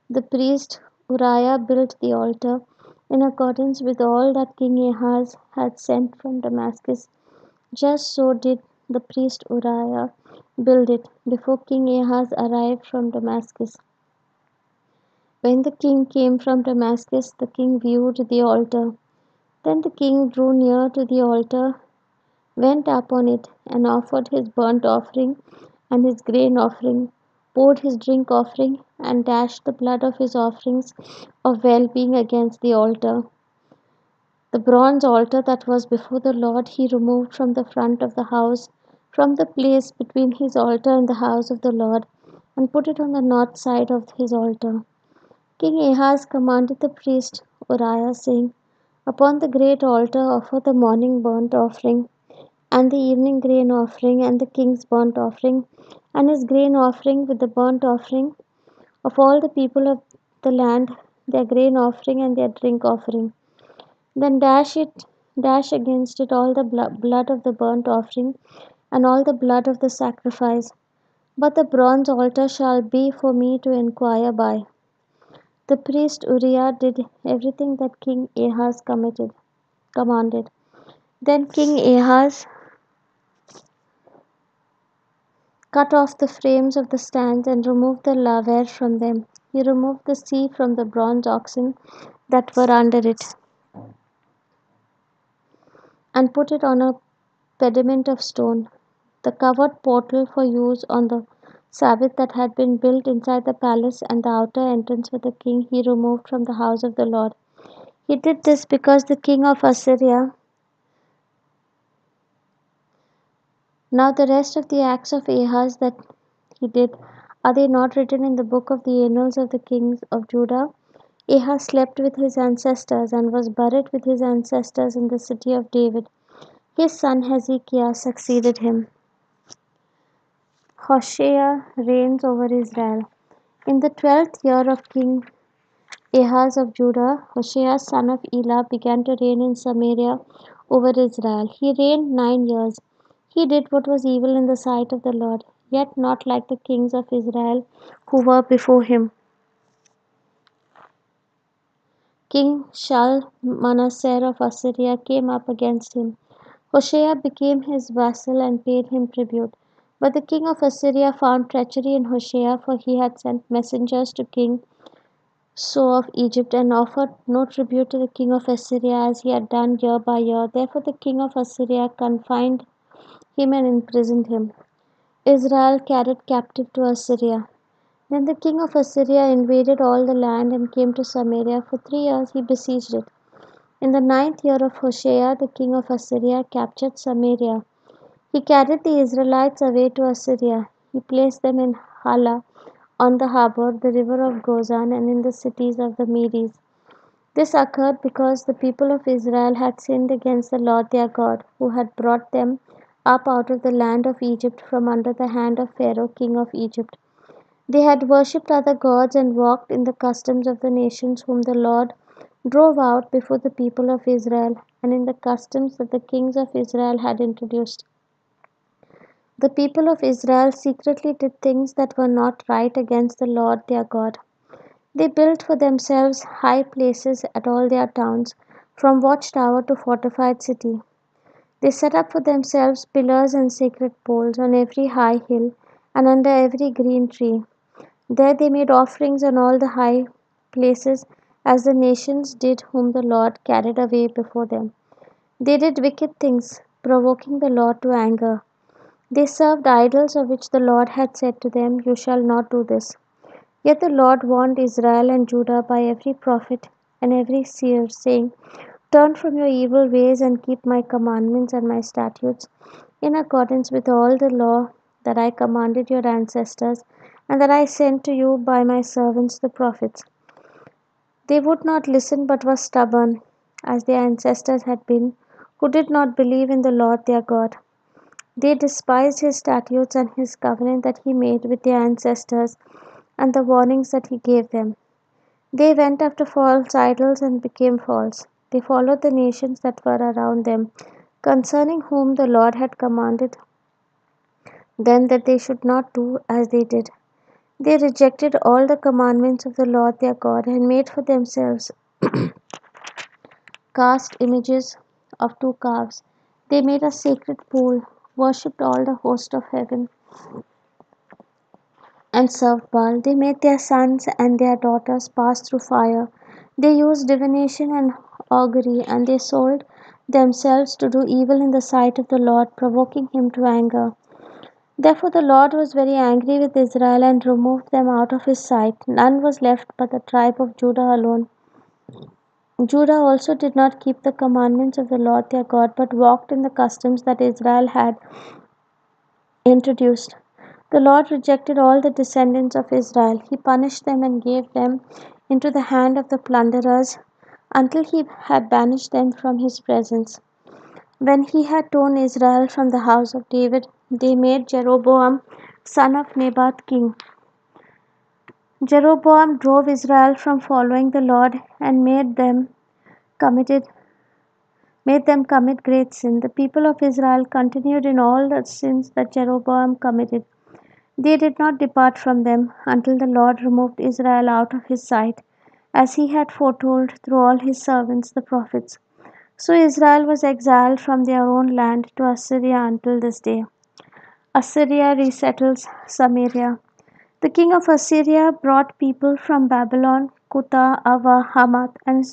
The priest Uriah built the altar in accordance with all that King Ahaz had sent from Damascus. Just so did the priest Uriah build it before King Ahaz arrived from Damascus. When the king came from Damascus, the king viewed the altar. Then the king drew near to the altar, went up on it, and offered his burnt offering and his grain offering, poured his drink offering, and dashed the blood of his offerings of well being against the altar. The bronze altar that was before the Lord he removed from the front of the house, from the place between his altar and the house of the Lord, and put it on the north side of his altar. King Ahaz commanded the priest Uriah, saying, Upon the great altar offer the morning burnt offering, and the evening grain offering, and the king's burnt offering, and his grain offering with the burnt offering of all the people of the land, their grain offering and their drink offering. Then dash against it all the blood of the burnt offering, and all the blood of the sacrifice. But the bronze altar shall be for me to inquire by. The priest Uriah did everything that King Ahaz commanded. Then King Ahaz cut off the frames of the stands and removed the laver from them. He removed the sea from the bronze oxen that were under it, and put it on a pediment of stone. The covered portal for use on the Sabbath that had been built inside the palace and the outer entrance for the king he removed from the house of the Lord. He did this because the king of Assyria. Now the rest of the acts of Ahaz that he did, are they not written in the book of the annals of the kings of Judah? Ahaz slept with his ancestors and was buried with his ancestors in the city of David. His son Hezekiah succeeded him. Hoshea reigns over Israel. In the 12th year of King Ahaz of Judah, Hoshea son of Elah began to reign in Samaria over Israel. He reigned 9 years. He did what was evil in the sight of the Lord, yet not like the kings of Israel who were before him. King Shalmaneser of Assyria came up against him. Hoshea became his vassal and paid him tribute. But the king of Assyria found treachery in Hoshea, for he had sent messengers to King So of Egypt and offered no tribute to the king of Assyria as he had done year by year. Therefore the king of Assyria confined him and imprisoned him. Israel carried captive to Assyria. Then the king of Assyria invaded all the land and came to Samaria. For 3 years he besieged it. In the 9th year of Hoshea, the king of Assyria captured Samaria. He carried the Israelites away to Assyria. He placed them in Hala, on the harbor, the river of Gozan, and in the cities of the Medes. This occurred because the people of Israel had sinned against the Lord their God, who had brought them up out of the land of Egypt from under the hand of Pharaoh, king of Egypt. They had worshipped other gods and walked in the customs of the nations whom the Lord drove out before the people of Israel, and in the customs that the kings of Israel had introduced. The people of Israel secretly did things that were not right against the Lord their God. They built for themselves high places at all their towns, from watchtower to fortified city. They set up for themselves pillars and sacred poles on every high hill and under every green tree. There they made offerings on all the high places, as the nations did whom the Lord carried away before them. They did wicked things, provoking the Lord to anger. They served idols of which the Lord had said to them, "You shall not do this." Yet the Lord warned Israel and Judah by every prophet and every seer, saying, "Turn from your evil ways and keep my commandments and my statutes, in accordance with all the law that I commanded your ancestors, and that I sent to you by my servants the prophets." They would not listen but were stubborn, as their ancestors had been, who did not believe in the Lord their God. They despised his statutes and his covenant that he made with their ancestors, and the warnings that he gave them. They went after false idols and became false. They followed the nations that were around them, concerning whom the Lord had commanded them that they should not do as they did. They rejected all the commandments of the Lord their God and made for themselves cast images of two calves. They made a sacred pool, worshipped all the host of heaven, and served Baal. They made their sons and their daughters pass through fire. They used divination and augury, and they sold themselves to do evil in the sight of the Lord, provoking him to anger. Therefore the Lord was very angry with Israel and removed them out of his sight. None was left but the tribe of Judah alone. Judah also did not keep the commandments of the Lord their God, but walked in the customs that Israel had introduced. The Lord rejected all the descendants of Israel. He punished them and gave them into the hand of the plunderers until he had banished them from his presence. When he had torn Israel from the house of David, they made Jeroboam, son of Nebat, king. Jeroboam drove Israel from following the Lord and committed made them commit great sin. The people of Israel continued in all the sins that Jeroboam committed. They did not depart from them until the Lord removed Israel out of his sight, as he had foretold through all his servants the prophets. So Israel was exiled from their own land to Assyria until this day. Assyria resettles Samaria. The king of Assyria brought people from Babylon, Kutha, Ava, Hamath, and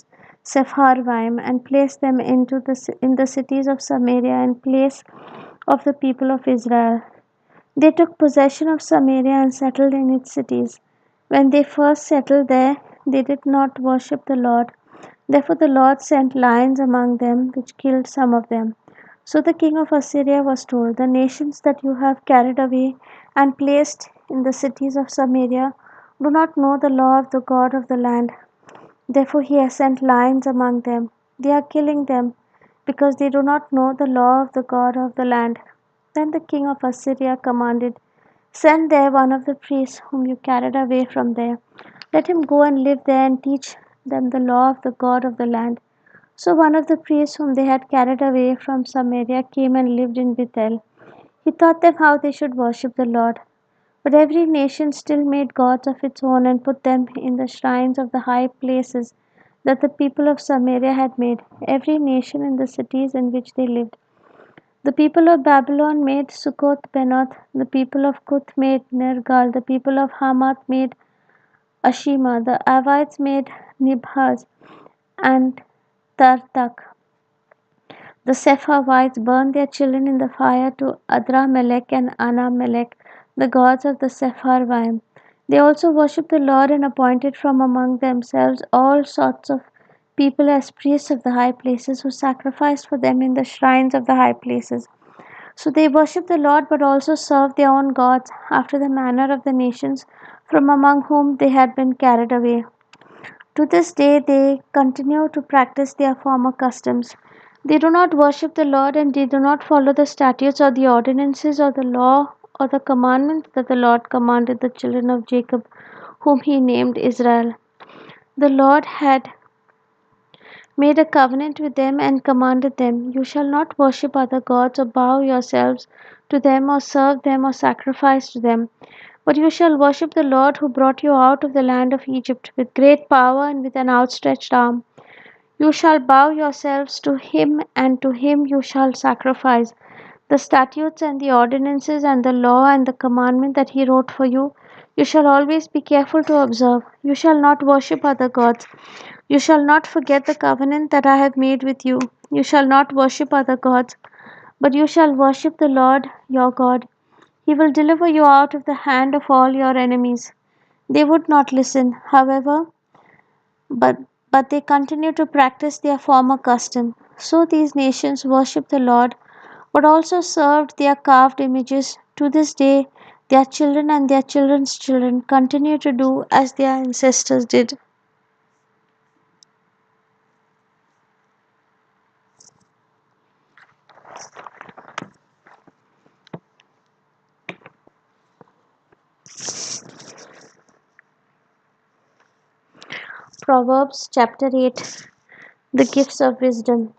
Sepharvaim, and placed them in the cities of Samaria in place of the people of Israel. They took possession of Samaria and settled in its cities. When they first settled there, they did not worship the Lord. Therefore the Lord sent lions among them, which killed some of them. So the king of Assyria was told, "The nations that you have carried away and placed in the cities of Samaria do not know the law of the God of the land. Therefore he has sent lions among them. They are killing them, because they do not know the law of the God of the land." Then the king of Assyria commanded, "Send there one of the priests whom you carried away from there. Let him go and live there and teach them the law of the God of the land." So one of the priests whom they had carried away from Samaria came and lived in Bethel. He taught them how they should worship the Lord. But every nation still made gods of its own and put them in the shrines of the high places that the people of Samaria had made, every nation in the cities in which they lived. The people of Babylon made Succoth Benoth, the people of Cuth made Nergal, the people of Hamath made Ashima, the Avites made Nibhaz and Tartak. The Sepharvites burned their children in the fire to Adramelech and Anamelech, the gods of the Sepharvaim. They also worshipped the Lord and appointed from among themselves all sorts of people as priests of the high places, who sacrificed for them in the shrines of the high places. So they worshipped the Lord, but also served their own gods after the manner of the nations from among whom they had been carried away. To this day they continue to practice their former customs. They do not worship the Lord, and they do not follow the statutes or the ordinances or the law or the commandments that the Lord commanded the children of Jacob, whom he named Israel. The Lord had made a covenant with them and commanded them, "You shall not worship other gods or bow yourselves to them or serve them or sacrifice to them. But you shall worship the Lord who brought you out of the land of Egypt with great power and with an outstretched arm. You shall bow yourselves to him, and to him you shall sacrifice. The statutes and the ordinances and the law and the commandment that he wrote for you, you shall always be careful to observe. You shall not worship other gods. You shall not forget the covenant that I have made with you. You shall not worship other gods, but you shall worship the Lord your God. He will deliver you out of the hand of all your enemies. They would not listen, however, but, but they continue to practice their former custom. So these nations worship the Lord, but also served their carved images. To this day, their children and their children's children continue to do as their ancestors did. Proverbs chapter 8. The gifts of wisdom.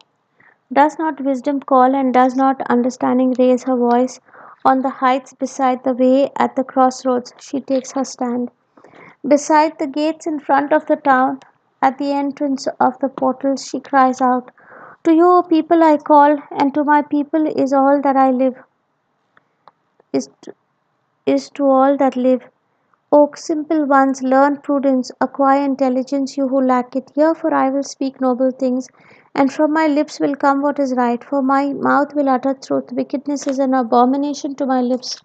Does not wisdom call, and does not understanding raise her voice? On the heights beside the way at the crossroads she takes her stand. Beside the gates in front of the town, at the entrance of the portals, she cries out, "To you, O people, I call, and to my people is all that I live, is to, is to all that live. O simple ones, learn prudence, acquire intelligence, you who lack it. Hear, for I will speak noble things, and from my lips will come what is right, for my mouth will utter truth. Wickedness is an abomination to my lips.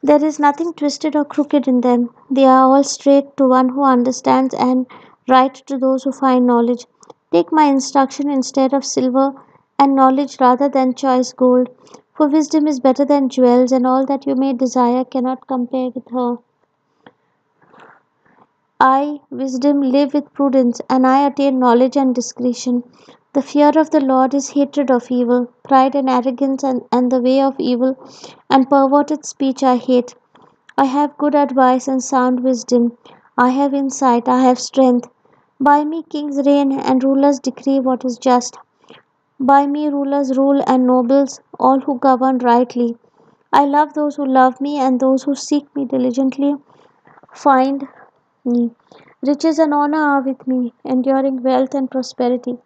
There is nothing twisted or crooked in them. They are all straight to one who understands, and right to those who find knowledge. Take my instruction instead of silver, and knowledge rather than choice gold. For wisdom is better than jewels, and all that you may desire cannot compare with her. I, wisdom, live with prudence, and I attain knowledge and discretion. The fear of the Lord is hatred of evil. Pride and arrogance and the way of evil and perverted speech I hate. I have good advice and sound wisdom. I have insight, I have strength. By me kings reign and rulers decree what is just. By me rulers rule and nobles, all who govern rightly. I love those who love me, and those who seek me diligently find me. Riches and honor are with me, enduring wealth and prosperity.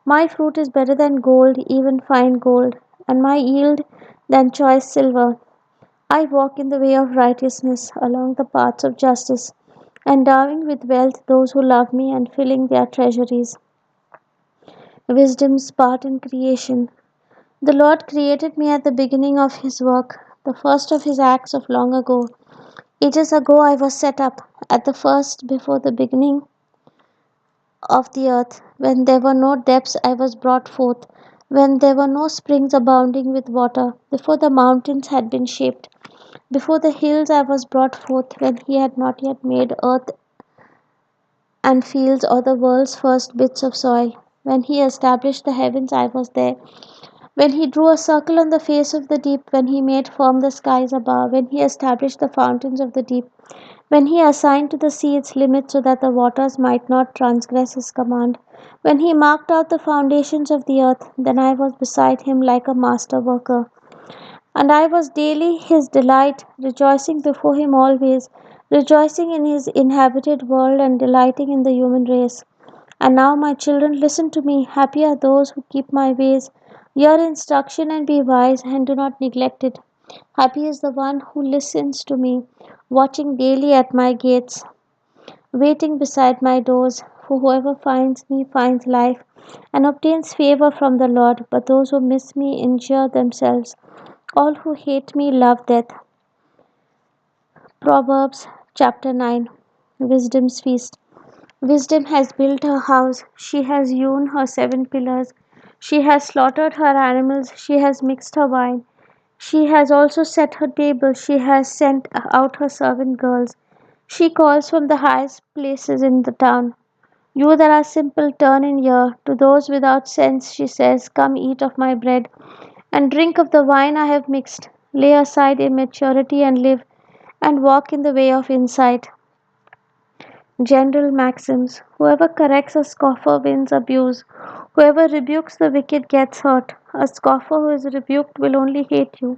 My fruit is better than gold, even fine gold, and my yield than choice silver. I walk in the way of righteousness, along the paths of justice, endowing with wealth those who love me and filling their treasuries. Wisdom's part in creation. The Lord created me at the beginning of His work, the first of His acts of long ago. Ages ago I was set up, at the first before the beginning of the earth. When there were no depths, I was brought forth. When there were no springs abounding with water, before the mountains had been shaped, before the hills, I was brought forth. When He had not yet made earth and fields or the world's first bits of soil. When He established the heavens, I was there. When He drew a circle on the face of the deep, when He made firm the skies above, when He established the fountains of the deep, when He assigned to the sea its limits so that the waters might not transgress His command, when He marked out the foundations of the earth, then I was beside Him like a master worker. And I was daily His delight, rejoicing before Him always, rejoicing in His inhabited world and delighting in the human race. And now, my children, listen to me. Happy are those who keep my ways. Hear instruction and be wise, and do not neglect it. Happy is the one who listens to me, watching daily at my gates, waiting beside my doors. For whoever finds me finds life and obtains favor from the Lord. But those who miss me injure themselves. All who hate me love death. Proverbs chapter 9. Wisdom's feast. Wisdom has built her house. She has hewn her 7 pillars. She has slaughtered her animals. She has mixed her wine. She has also set her table. She has sent out her servant girls. She calls from the highest places in the town. You that are simple, turn in here. To those without sense, she says, "Come eat of my bread, and drink of the wine I have mixed. Lay aside immaturity and live, and walk in the way of insight." General maxims. Whoever corrects a scoffer wins abuse. Whoever rebukes the wicked gets hurt. A scoffer who is rebuked will only hate you.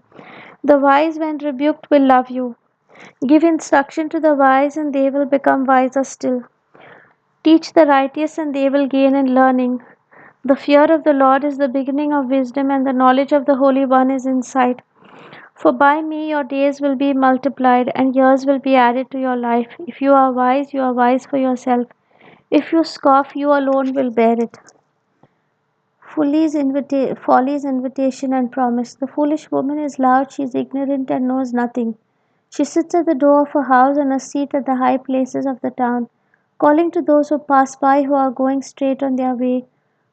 The wise, when rebuked, will love you. Give instruction to the wise, and they will become wiser still. Teach the righteous, and they will gain in learning. The fear of the Lord is the beginning of wisdom, and the knowledge of the Holy One is insight. For by me your days will be multiplied, and years will be added to your life. If you are wise for yourself. If you scoff, you alone will bear it. Folly's invitation and promise. The foolish woman is loud, she is ignorant and knows nothing. She sits at the door of her house on a seat at the high places of the town, calling to those who pass by who are going straight on their way.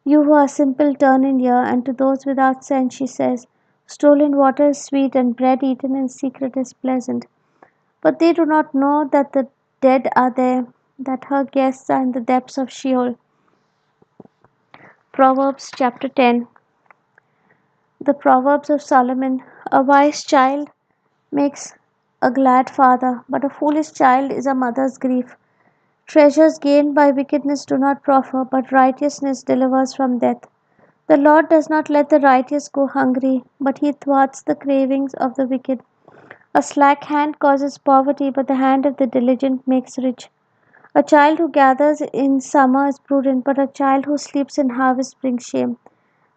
You who are simple, turn in here, and to those without sense she says, stolen water is sweet, and bread eaten in secret is pleasant. But they do not know that the dead are there, that her guests are in the depths of Sheol. Proverbs chapter 10. The Proverbs of Solomon. A wise child makes a glad father, but a foolish child is a mother's grief. Treasures gained by wickedness do not profit, but righteousness delivers from death. The Lord does not let the righteous go hungry, but he thwarts the cravings of the wicked. A slack hand causes poverty, but the hand of the diligent makes rich. A child who gathers in summer is prudent, but a child who sleeps in harvest brings shame.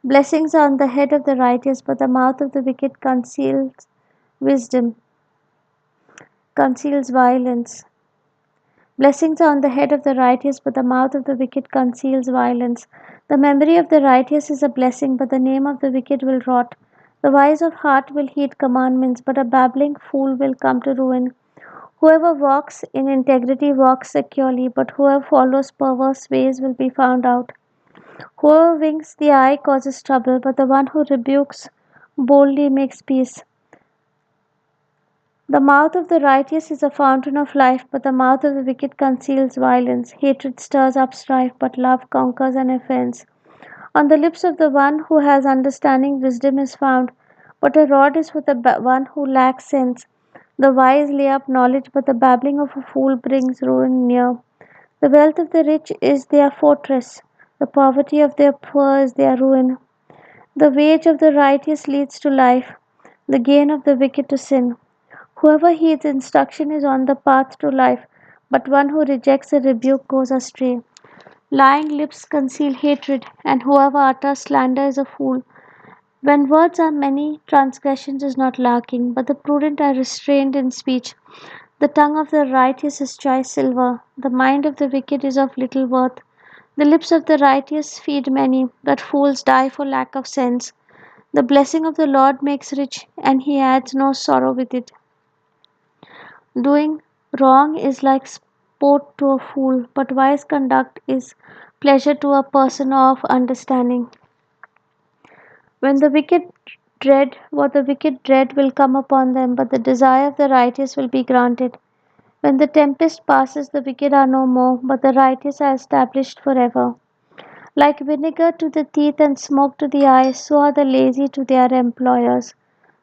Blessings are on the head of the righteous, but the mouth of the wicked wisdom, conceals violence. Blessings are on the head of the righteous, but the mouth of the wicked conceals violence. The memory of the righteous is a blessing, but the name of the wicked will rot. The wise of heart will heed commandments, but a babbling fool will come to ruin. Whoever walks in integrity walks securely, but whoever follows perverse ways will be found out. Whoever winks the eye causes trouble, but the one who rebukes boldly makes peace. The mouth of the righteous is a fountain of life, but the mouth of the wicked conceals violence. Hatred stirs up strife, but love conquers an offense. On the lips of the one who has understanding, wisdom is found, but a rod is for the one who lacks sense. The wise lay up knowledge, but the babbling of a fool brings ruin near. The wealth of the rich is their fortress, the poverty of their poor is their ruin. The wage of the righteous leads to life, the gain of the wicked to sin. Whoever heeds instruction is on the path to life, but one who rejects a rebuke goes astray. Lying lips conceal hatred, and whoever utters slander is a fool. When words are many, transgressions is not lacking, but the prudent are restrained in speech. The tongue of the righteous is choice silver, the mind of the wicked is of little worth. The lips of the righteous feed many, but fools die for lack of sense. The blessing of the Lord makes rich, and he adds no sorrow with it. Doing wrong is like sport to a fool, but wise conduct is pleasure to a person of understanding. When the wicked what the wicked dread will come upon them, but the desire of the righteous will be granted. When the tempest passes, the wicked are no more, but the righteous are established forever. Like vinegar to the teeth and smoke to the eyes, so are the lazy to their employers.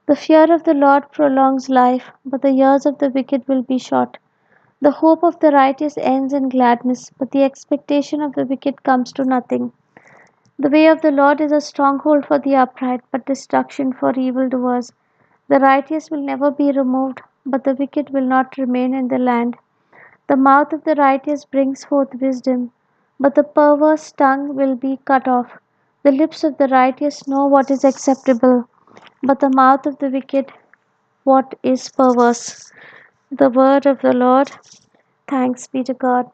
The fear of the Lord prolongs life, but the years of the wicked will be short. The hope of the righteous ends in gladness, but the expectation of the wicked comes to nothing. The way of the Lord is a stronghold for the upright, but destruction for evildoers. The righteous will never be removed, but the wicked will not remain in the land. The mouth of the righteous brings forth wisdom, but the perverse tongue will be cut off. The lips of the righteous know what is acceptable, but the mouth of the wicked what is perverse. The word of the Lord. Thanks be to God.